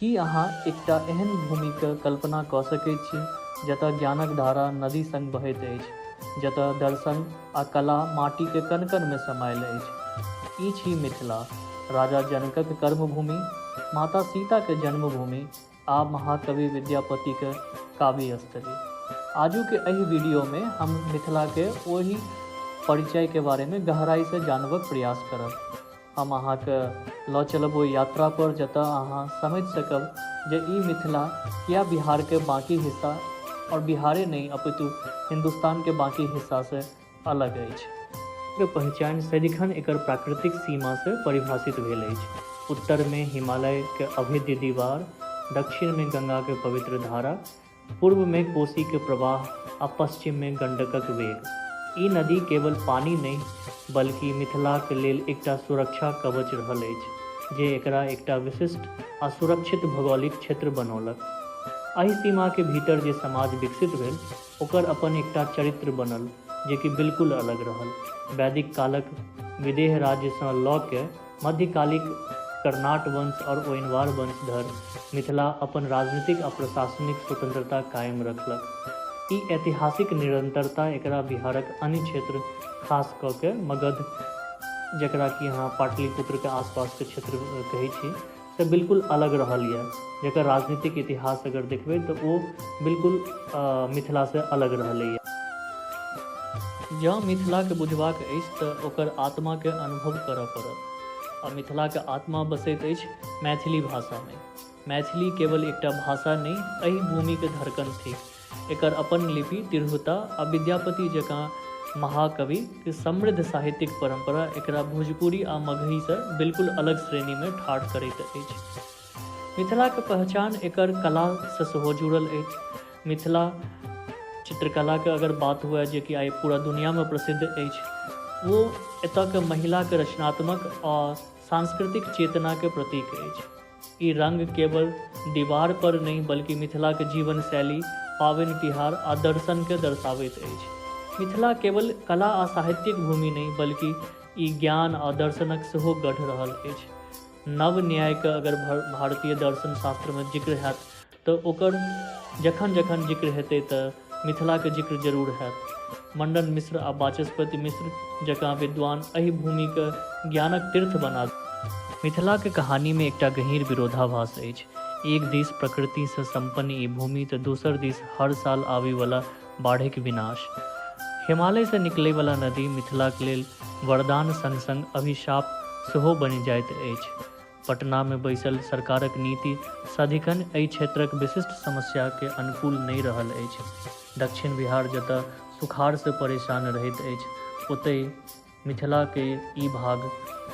की अहाँ एकटा एहन भूमिके कल्पना कऽ सकैत छी जतऽ ज्ञानक धारा नदी संग बहैत अछि, जतऽ दर्शन आ कला माटीके कण कणमे समायल अछि। ई छी मिथिला, राजा जनकक कर्मभूमि, माता सीताके जन्मभूमि आ महाकवि विद्यापतिके काव्यस्थली। आजुके एहि वीडियोमे हम मिथिलाके ओहि परिचयके बारेमे गहराइसँ जानबाक प्रयास करब। हम अहाँके लऽ चलब ओहि यात्रा पर जतऽ अहाँ समझि सकब जे ई मिथिला किया बिहारके बाकी हिस्सा और बिहारे नहीं अपितु हिंदुस्तानके बाकी हिस्सासँ अलग अछि। एकर पहचान सदिखन एकर प्राकृतिक सीमासँ परिभाषित भेल अछि। उत्तरमे हिमालयके अभेद्य दीवार, दक्षिणमे गंगाके पवित्र धारा, पूर्वमे कोशीके प्रवाह आ पश्चिममे गंडकक वेग। ई नदी केवल पानी नहीं बल्कि मिथिलाक लेल एकटा सुरक्षा कवच रहल अछि जे एकरा एकटा विशिष्ट आ सुरक्षित भौगोलिक क्षेत्र बनौलक। एहि सीमाके भीतर जे समाज विकसित भेल ओकर अपन एकटा चरित्र बनल जे कि बिल्कुल अलग रहल। वैदिक कालक विदेह राज्यसँ लऽ के मध्यकालिक कर्नाट वंश और ओइनवार वंश धरि मिथिला अपन राजनीतिक आ प्रशासनिक स्वतंत्रता कायम रखलक। ई ऐतिहासिक निरंतरता एकरा बिहारक अन्य क्षेत्र खास कऽ के मगध, जकरा कि यहाँ पाटलिपुत्रके आसपासके क्षेत्र कहै छी, से बिल्कुल अलग रहल यऽ, जकर राजनीतिक इतिहास अगर देखबै तऽ ओ बिल्कुल मिथिलासँ अलग रहलैए। जँ मिथिलाके बुझबाक अछि तऽ ओकर आत्माके अनुभव करऽ पड़त। आ मिथिलाके आत्मा बसैत अछि मैथिली भाषामे। मैथिली केवल एकटा भाषा नहीं, एहि भूमिके धड़कन थिक। एकर अपन लिपि, तिरहुता आ विद्यापति जकाँ महाकवि के समृद्ध साहित्यिक परंपरा एकरा भोजपुरी आ मगहीसँ बिल्कुल अलग श्रेणीमे ठाढ़ करैत अछि। मिथिलाके पहचान एकर कलासँ सेहो जुड़ल अछि। मिथिला चित्रकलाके अगर बात हुए जे कि आइ पूरा दुनियामे प्रसिद्ध अछि, वो एतऽके महिलाके रचनात्मक आ सांस्कृतिक चेतनाके प्रतीक अछि। ई रंग केवल दीवार पर नहीं बल्कि मिथिलाके जीवन शैली, पाबनि तिहार आ दर्शनके दर्शाबैत अछि। मिथिला केवल कला आ साहित्यिक भूमि नहीं बल्कि ई ज्ञान आ दर्शनक सेहो गढ़ रहल अछि। नव न्यायके अगर भारतीय दर्शन शास्त्रमे जिक्र हैत तऽ ओकर जखन जखन जिक्र हेतै तऽ मिथिलाके जिक्र जरूर हैत। मंडन मिश्र आ वाचस्पति मिश्र जकाँ विद्वान एहि भूमिके ज्ञानक तीर्थ बना मिथिलाके कहानीमे एकटा गहींर विरोधाभास अछि। एक दिस प्रकृतिसँ संपन्न ई भूमि तऽ दोसर दिस हर साल आबैवला बाढ़िक विनाश। हिमालयसँ निकलैवला नदी मिथिलाक लेल वरदान संग संग अभिशाप सेहो बनि जाइत अछि। पटनामे बैसल सरकारक नीति सदिखन एहि क्षेत्रक विशिष्ट समस्याके अनुकूल नहीं रहल अछि। दक्षिण बिहार जतऽ सुखाड़सँ परेशान रहैत अछि, ओतहि मिथिलाके ई भाग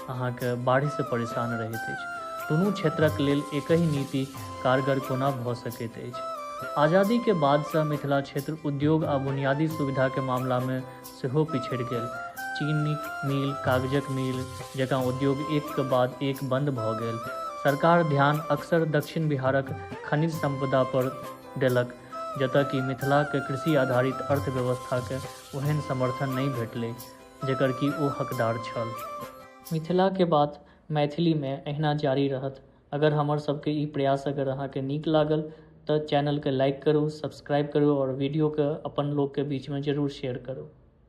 अहाँके बाढ़िसँ परेशान रहैत अछि। दुनू क्षेत्रक लेल एकहि नीति कारगर कोना भऽ सकैत अछि। आजादीके बादसँ मिथिला क्षेत्र उद्योग आ बुनियादी सुविधाके मामलामे सेहो पिछड़ि गेल। चीनीक मिल, कागजक मिल जकाँ उद्योग एकके बाद एक बंद भऽ गेल। सरकार ध्यान अक्सर दक्षिण बिहारक खनिज संपदा पर देलक, जतऽ कि मिथिलाके कृषि आधारित अर्थव्यवस्थाके ओहन समर्थन नहीं भेटलै जेकर कि ओ हकदार छल। मिथिलाके बात मैथिलीमे अहिना जारी रहत। अगर हमर सबके ई प्रयास अगर अहाँके नीक लागल तऽ चैनलके लाइक करू, सब्सक्राइब करू और वीडियोके अपन लोगके बीचमे जरूर शेयर करू।